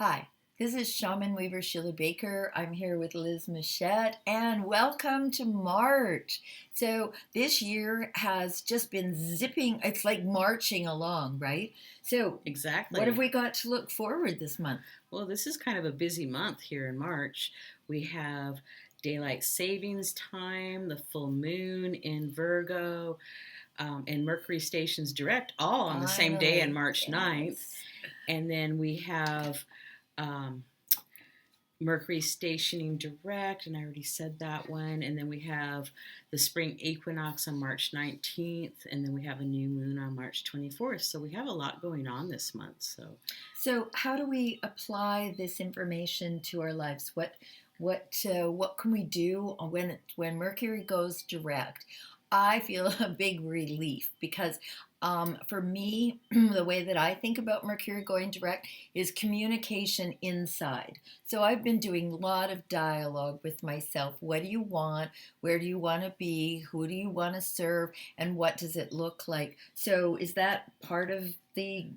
Hi, this is ShamanWeaver Sheila Baker. I'm here with Liz Muschett, and welcome to March. So this year has just been zipping, it's like marching along, right? So Exactly. what have we got to look forward this month? Well, this is kind of a busy month here in March. We have daylight savings time, the full moon in Virgo, and Mercury stations direct all on the same day on Finally, March 9th. yes. And then we have um, Mercury stationing direct, and I already said that one. And then we have the spring equinox on March 19th, and then we have a new moon on March 24th. So we have a lot going on this month. So how do we apply this information to our lives? What can we do when Mercury goes direct? I feel a big relief because for me, the way that I think about Mercury going direct is communication inside. So I've been doing a lot of dialogue with myself. What do you want? Where do you want to be? Who do you want to serve? And what does it look like? So is that part of the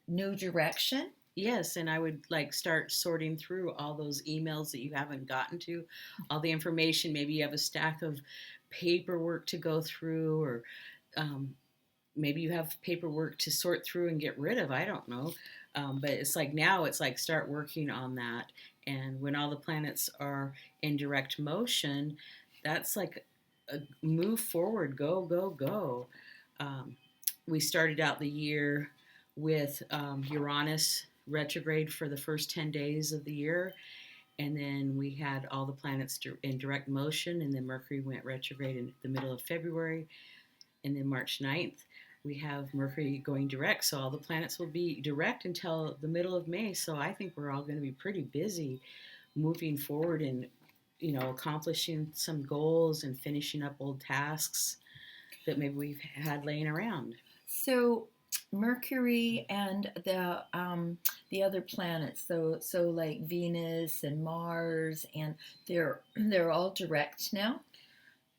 new direction? Yes, and I would like start sorting through all those emails that you haven't gotten to, all the information. Maybe you have a stack of paperwork to go through, or um, maybe you have paperwork to sort through and get rid of. I don't know. But it's like now it's like start working on that. And when all the planets are in direct motion, that's like a move forward, go, go, go. Um, we started out the year with Uranus retrograde for the first 10 days of the year. And then we had all the planets in direct motion. And then Mercury went retrograde in the middle of February. And then March 9th, we have Mercury going direct. So all the planets will be direct until the middle of May. So I think we're all going to be pretty busy moving forward and, accomplishing some goals and finishing up old tasks that maybe we've had laying around. So Mercury and the other planets, so like Venus and Mars, and they're all direct now.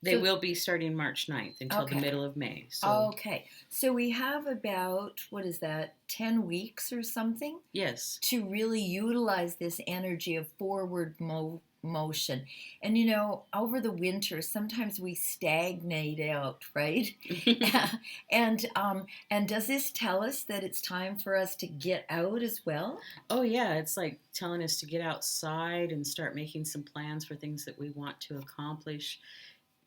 They will be starting March 9th until the middle of May. Okay. So we have about, what is that, 10 weeks or something? Yes. To really utilize this energy of forward motion. And over the winter, sometimes we stagnate out, right? and does this tell us that it's time for us to get out as well? Oh yeah, it's like telling us to get outside and start making some plans for things that we want to accomplish.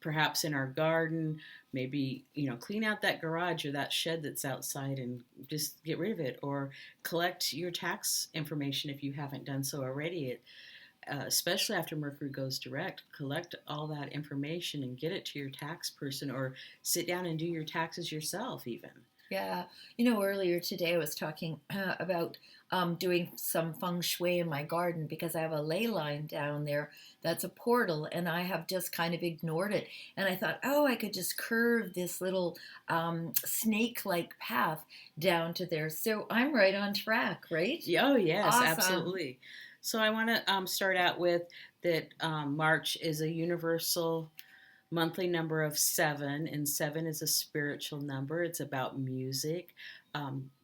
Perhaps in our garden, maybe, clean out that garage or that shed that's outside and just get rid of it, or collect your tax information if you haven't done so already. Especially after Mercury goes direct, collect all that information and get it to your tax person, or sit down and do your taxes yourself even. Yeah. Earlier today I was talking about doing some feng shui in my garden because I have a ley line down there that's a portal, and I have just kind of ignored it. And I thought, oh, I could just curve this little snake-like path down to there. So I'm right on track, right? Oh, yes, awesome. Absolutely. So I want to start out with that March is a universal monthly number of 7, and 7 is a spiritual number. It's about music,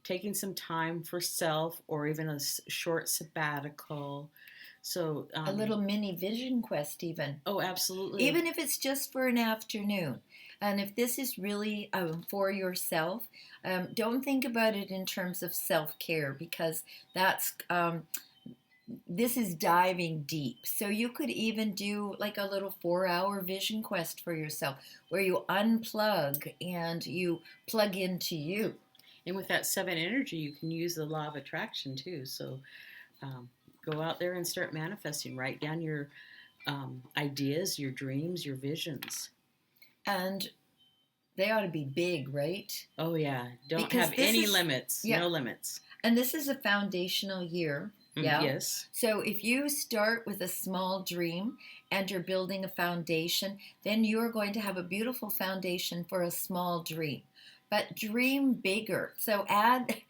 taking some time for self, or even a short sabbatical. So a little mini vision quest even. Oh, absolutely. Even if it's just for an afternoon. And if this is really for yourself, don't think about it in terms of self-care, because that's... this is diving deep. So you could even do like a little 4-hour vision quest for yourself where you unplug and you plug into you. And with that 7 energy, you can use the law of attraction too. So go out there and start manifesting. Write down your ideas, your dreams, your visions. And they ought to be big, right? Oh, yeah. Don't have any limits. Yeah. No limits. And this is a foundational year. Yeah. Yes. So if you start with a small dream and you're building a foundation, then you're going to have a beautiful foundation for a small dream. but dream bigger. So add,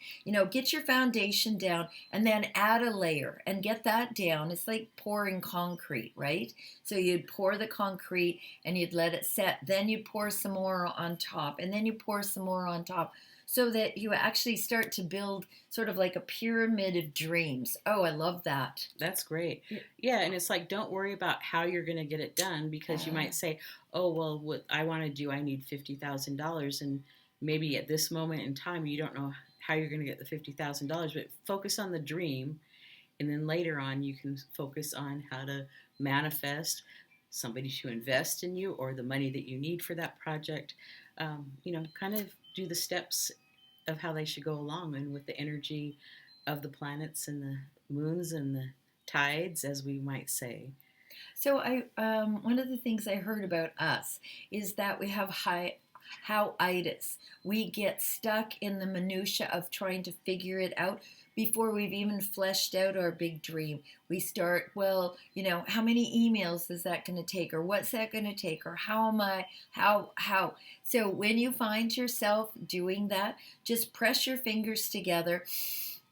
get your foundation down and then add a layer and get that down. It's like pouring concrete, right? So you'd pour the concrete and you'd let it set. Then you pour some more on top and then you pour some more on top so that you actually start to build sort of like a pyramid of dreams. Oh, I love that. That's great. Yeah, and it's like, don't worry about how you're going to get it done, because you might say, oh, well, what I want to do, I need $50,000. And maybe at this moment in time, you don't know how you're going to get the $50,000, but focus on the dream. And then later on, you can focus on how to manifest somebody to invest in you or the money that you need for that project. Kind of do the steps of how they should go along, and with the energy of the planets and the moons and the tides, as we might say. So one of the things I heard about us is that we have how-itis. We get stuck in the minutia of trying to figure it out before we've even fleshed out our big dream. We start, well, how many emails is that going to take, or what's that going to take, or how. So when you find yourself doing that, just press your fingers together,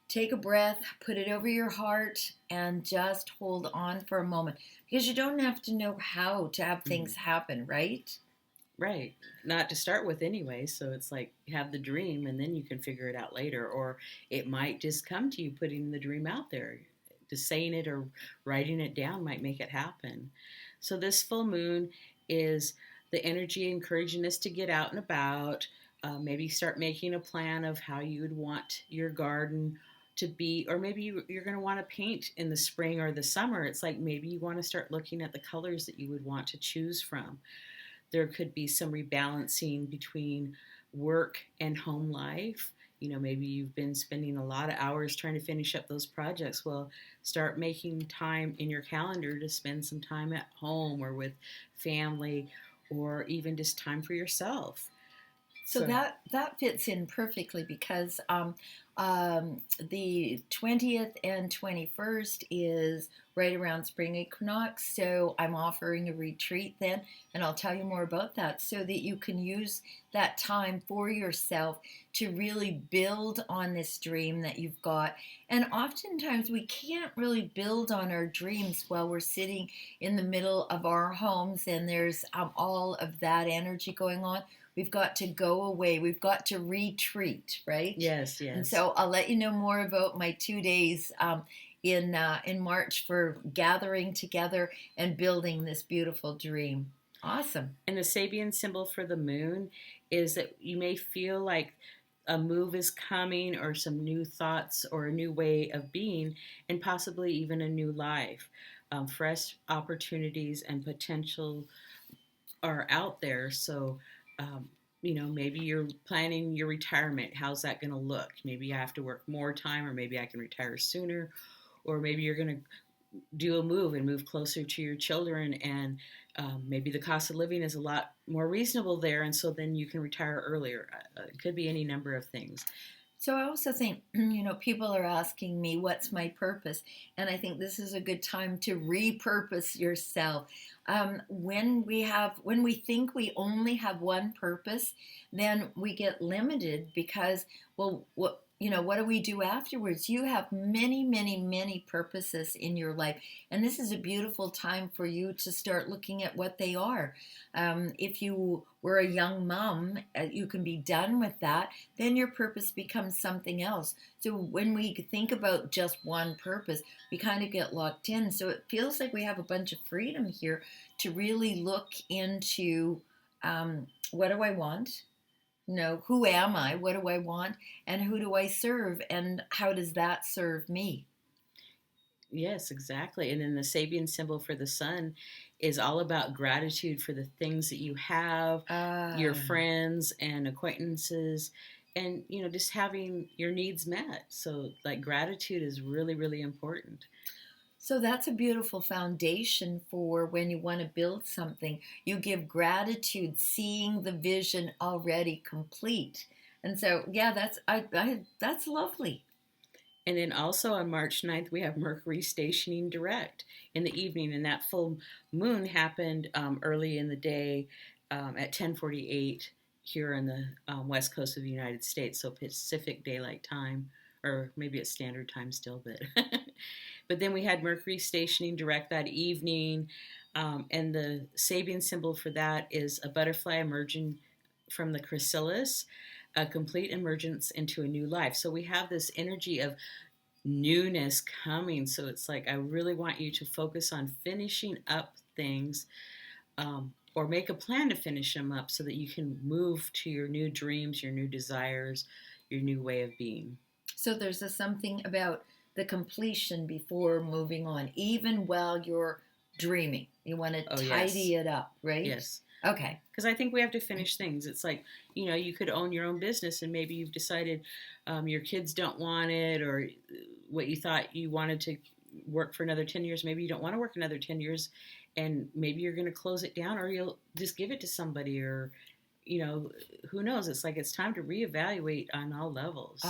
take a breath, put it over your heart, and just hold on for a moment, because you don't have to know how to have things happen, right? Right. Not to start with anyway. So it's like, have the dream and then you can figure it out later. Or it might just come to you putting the dream out there. Just saying it or writing it down might make it happen. So this full moon is the energy encouraging us to get out and about. Maybe start making a plan of how you would want your garden to be, or maybe you're going to want to paint in the spring or the summer. It's like, maybe you want to start looking at the colors that you would want to choose from. There could be some rebalancing between work and home life. Maybe you've been spending a lot of hours trying to finish up those projects. Well, start making time in your calendar to spend some time at home or with family, or even just time for yourself. So that fits in perfectly, because the 20th and 21st is right around spring equinox. So I'm offering a retreat then, and I'll tell you more about that, so that you can use that time for yourself to really build on this dream that you've got. And oftentimes we can't really build on our dreams while we're sitting in the middle of our homes and there's all of that energy going on. We've got to go away. We've got to retreat, right? Yes. And so I'll let you know more about my 2 days in March for gathering together and building this beautiful dream. Awesome. And the Sabian symbol for the moon is that you may feel like a move is coming, or some new thoughts, or a new way of being, and possibly even a new life. Fresh opportunities and potential are out there. So, maybe you're planning your retirement. How's that going to look? Maybe I have to work more time, or maybe I can retire sooner, or maybe you're going to do a move and move closer to your children, and maybe the cost of living is a lot more reasonable there, and so then you can retire earlier. It could be any number of things. So I also think, people are asking me, what's my purpose? And I think this is a good time to repurpose yourself. When we think we only have one purpose, then we get limited, because, well, what do we do afterwards? You have many, many, many purposes in your life. And this is a beautiful time for you to start looking at what they are. If you were a young mom, you can be done with that. Then your purpose becomes something else. So when we think about just one purpose, we kind of get locked in. So it feels like we have a bunch of freedom here to really look into what do I want? Who am I? What do I want? And who do I serve? And how does that serve me? Yes, exactly. And then the Sabian symbol for the sun is all about gratitude for the things that you have, your friends and acquaintances, and, just having your needs met. So, like, gratitude is really, really important. So that's a beautiful foundation for when you want to build something. You give gratitude, seeing the vision already complete. And so, yeah, that's lovely. And then also on March 9th, we have Mercury stationing direct in the evening, and that full moon happened early in the day at 10:48 here in the west coast of the United States, so Pacific Daylight Time, or maybe it's Standard Time still, but but then we had Mercury stationing direct that evening, and the Sabian symbol for that is a butterfly emerging from the chrysalis, a complete emergence into a new life. So we have this energy of newness coming. So it's like, I really want you to focus on finishing up things, or make a plan to finish them up so that you can move to your new dreams, your new desires, your new way of being. So there's something about the completion before moving on, even while you're dreaming. You want to tidy it up, right? Yes. Okay. Because I think we have to finish things. It's like, you could own your own business and maybe you've decided your kids don't want it, or what you thought you wanted to work for another 10 years. Maybe you don't want to work another 10 years, and maybe you're going to close it down, or you'll just give it to somebody, or, who knows? It's like, it's time to reevaluate on all levels.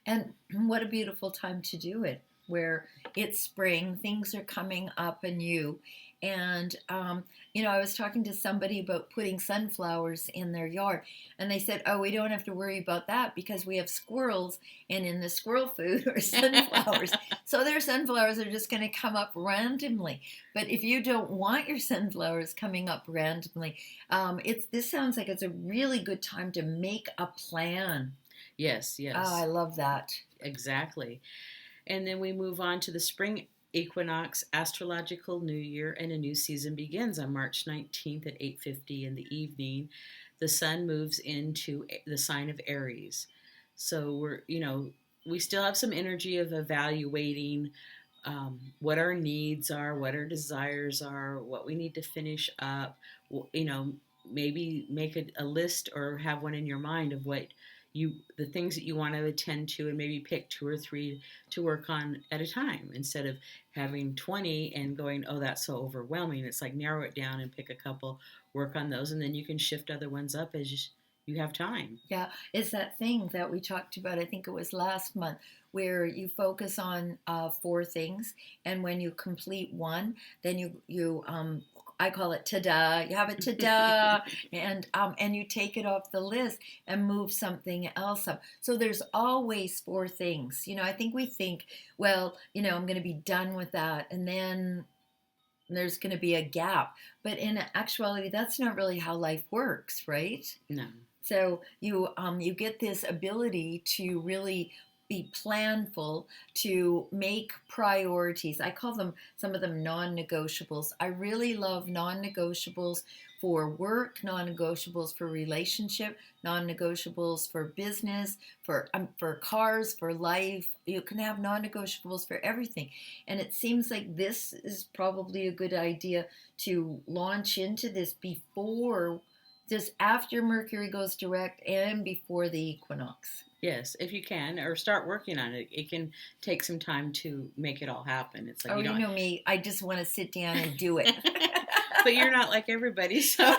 And what a beautiful time to do it, where it's spring, things are coming up anew. And, I was talking to somebody about putting sunflowers in their yard, and they said, oh, we don't have to worry about that because we have squirrels, and in the squirrel food are sunflowers. So their sunflowers are just going to come up randomly. But if you don't want your sunflowers coming up randomly, this sounds like it's a really good time to make a plan. Yes. Oh, I love that. Exactly. And then we move on to the spring equinox, astrological new year, and a new season begins on March 19th at 8:50 in the evening. The sun moves into the sign of Aries. So we still have some energy of evaluating what our needs are, what our desires are, what we need to finish up. Maybe make a list or have one in your mind of the things that you want to attend to, and maybe pick 2 or 3 to work on at a time instead of having 20 and going, oh, that's so overwhelming. It's like, narrow it down and pick a couple, work on those, and then you can shift other ones up as you have time. Yeah, it's that thing that we talked about, I think it was last month, where you focus on 4 things, and when you complete one, then you I call it ta-da. You have a ta-da, and you take it off the list and move something else up. So there's always 4 things. I think we think, well, I'm going to be done with that, and then there's going to be a gap. But in actuality, that's not really how life works, right? No. So you get this ability to really be planful, to make priorities. I call them, some of them, non-negotiables. I really love non-negotiables for work, non-negotiables for relationship, non-negotiables for business, for cars, for life. You can have non-negotiables for everything. And it seems like this is probably a good idea to launch into this just after Mercury goes direct and before the equinox. Yes, if you can, or start working on it. It can take some time to make it all happen. It's like, you know me, I just want to sit down and do it. But you're not like everybody, so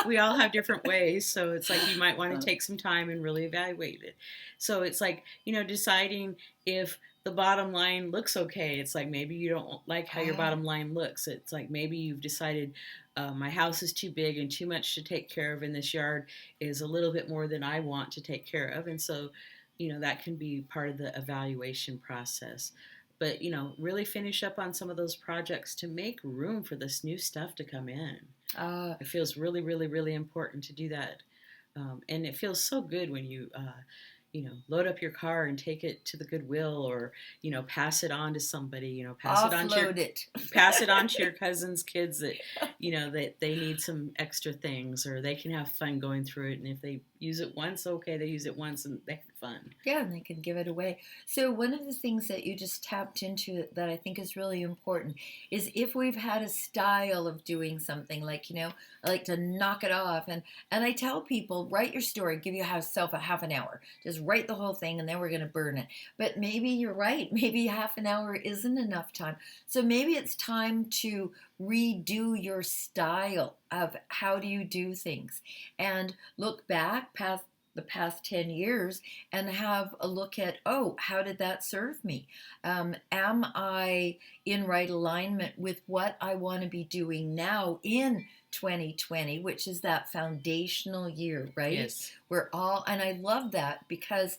we all have different ways. So it's like, you might want to take some time and really evaluate it. So it's like, deciding if the bottom line looks okay. It's like, maybe you don't like how your bottom line looks. It's like, maybe you've decided, my house is too big and too much to take care of, and this yard is a little bit more than I want to take care of. And so, that can be part of the evaluation process. But, really finish up on some of those projects to make room for this new stuff to come in. It feels really, really, really important to do that. And it feels so good when you, load up your car and take it to the Goodwill, or, pass it on to somebody, pass it on to your cousin's kids that, that they need some extra things, or they can have fun going through it. And if they use it once, okay, they use it once and they have fun. Yeah, and they can give it away. So one of the things that you just tapped into that I think is really important is, if we've had a style of doing something, like, I like to knock it off. And I tell people, write your story, give yourself a half an hour. Just write the whole thing, and then we're going to burn it. But maybe you're right. Maybe half an hour isn't enough time. So maybe it's time to redo your style of how do you do things, and look back past the past 10 years and have a look at, how did that serve me? Am I in right alignment with what I want to be doing now in 2020, which is that foundational year, right? Yes. We're all, and I love that because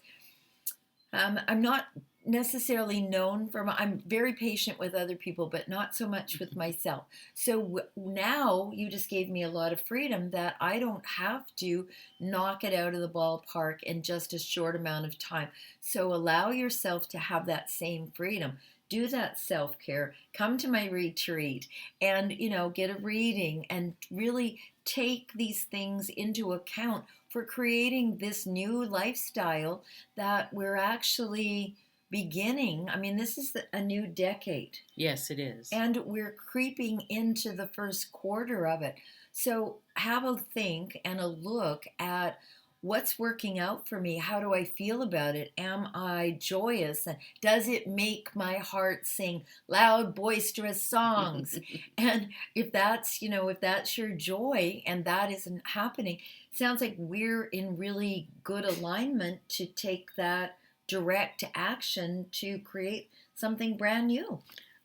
I'm not necessarily known for I'm very patient with other people, but not so much with myself. So now you just gave me a lot of freedom that I don't have to knock it out of the ballpark in just a short amount of time. So allow yourself to have that same freedom. Do that self-care. Come to my retreat and, get a reading and really take these things into account for creating this new lifestyle that we're actually beginning. I mean, this is a new decade. Yes, it is. And we're creeping into the first quarter of it. So have a think and a look at what's working out for me. How do I feel about it? Am I joyous? And does it make my heart sing loud, boisterous songs? And if that's, if that's your joy and that isn't happening, sounds like we're in really good alignment to take that direct action to create something brand new.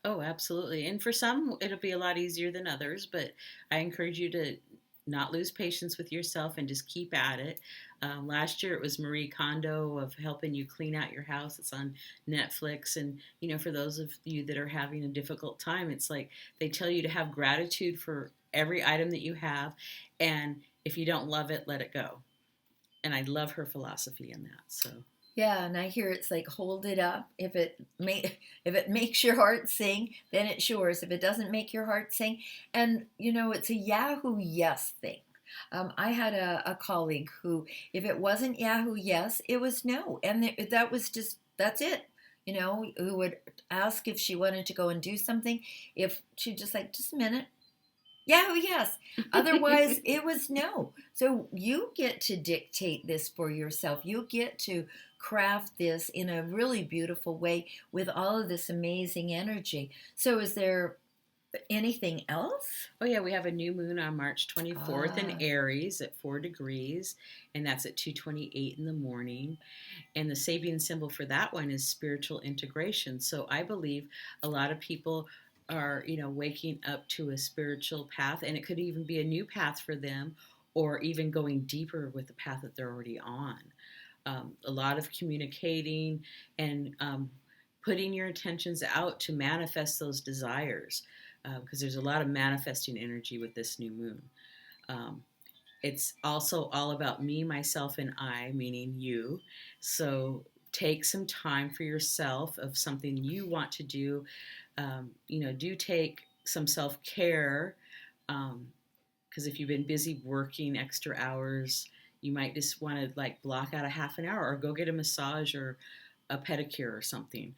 Oh, absolutely. And for some, it'll be a lot easier than others, but I encourage you to not lose patience with yourself and just keep at it. Last year it was Marie Kondo of helping you clean out your house. It's on Netflix. And, for those of you that are having a difficult time, it's like they tell you to have gratitude for every item that you have. And if you don't love it, let it go. And I love her philosophy in that. So. Yeah, and I hear it's like hold it up. If it makes your heart sing, then it's yours. If it doesn't make your heart sing, and it's a Yahoo yes thing. I had a colleague who, if it wasn't Yahoo yes, it was no, and that's it. Who would ask if she wanted to go and do something, if she just a minute. Yahoo yes. Otherwise, it was no. So you get to dictate this for yourself. You get to craft this in a really beautiful way with all of this amazing energy. So is there anything else? Oh yeah, we have a new moon on March 24th in Aries at 4 degrees, and that's at 2:28 in the morning. And the Sabian symbol for that one is spiritual integration. So I believe a lot of people are, waking up to a spiritual path, and it could even be a new path for them, or even going deeper with the path that they're already on. A lot of communicating and putting your intentions out to manifest those desires, because there's a lot of manifesting energy with this new moon. It's also all about me, myself, and I, meaning you. So take some time for yourself of something you want to do. Do take some self-care, because if you've been busy working extra hours, you might just want to block out a half an hour or go get a massage or a pedicure or something.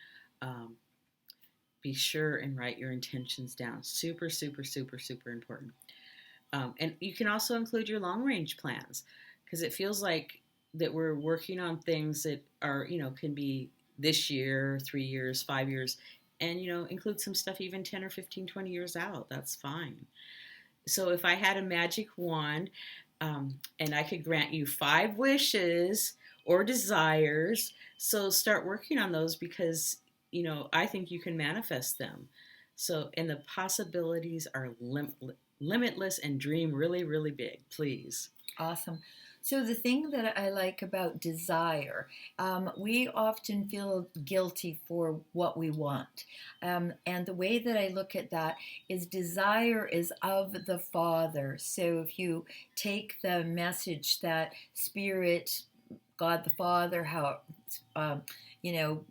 Be sure and write your intentions down. Super, super, super, super important. And you can also include your long-range plans, because it feels like that we're working on things that are, can be this year, 3 years, 5 years, and, include some stuff even 10 or 15, 20 years out. That's fine. So if I had a magic wand, and I could grant you 5 wishes or desires, so start working on those, because, I think you can manifest them. So, and the possibilities are limitless, and dream really, really big, please. Awesome. So the thing that I like about desire, we often feel guilty for what we want. And the way that I look at that is desire is of the Father. So if you take the message that Spirit, God the Father, how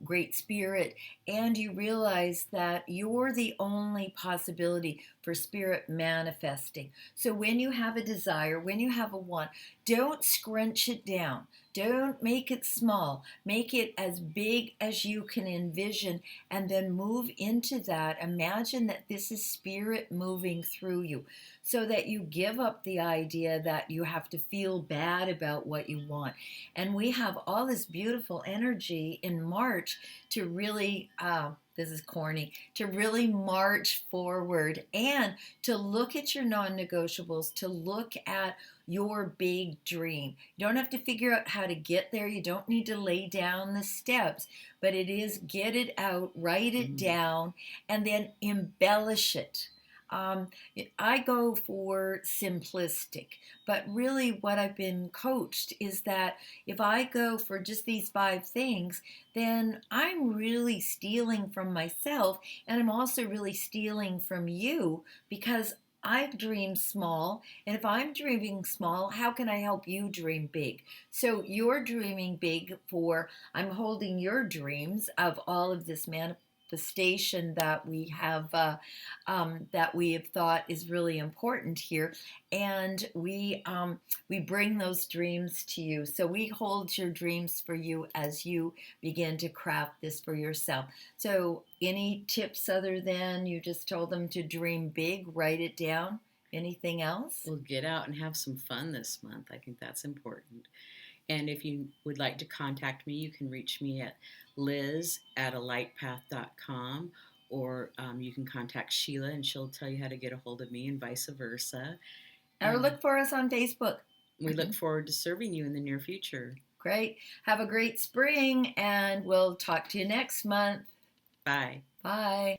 great spirit, and you realize that you're the only possibility for spirit manifesting. So when you have a desire, when you have a want, don't scrunch it down. Don't make it small. Make it as big as you can envision, and then move into that. Imagine that this is spirit moving through you, so that you give up the idea that you have to feel bad about what you want. And we have all this beautiful energy in March to really, this is corny, to really march forward and to look at your non-negotiables, to look at your big dream. You don't have to figure out how to get there. You don't need to lay down the steps, but it is get it out, write it down, and then embellish it. Um, I go for simplistic, but really what I've been coached is that if I go for just these 5 things, then I'm really stealing from myself, and I'm also really stealing from you because I dream small, and if I'm dreaming small, how can I help you dream big? So you're dreaming big for, I'm holding your dreams of all of this manifestation that we have thought is really important here, and we bring those dreams to you. So we hold your dreams for you as you begin to craft this for yourself. So any tips other than you just told them to dream big, write it down? Anything else? We'll get out and have some fun this month. I think that's important. And if you would like to contact me, you can reach me at liz@alightpath.com, or you can contact Sheila and she'll tell you how to get a hold of me, and vice versa. Or And look for us on Facebook. we look forward to serving you in the near future. Great. Have a great spring, and we'll talk to you next month. Bye. Bye.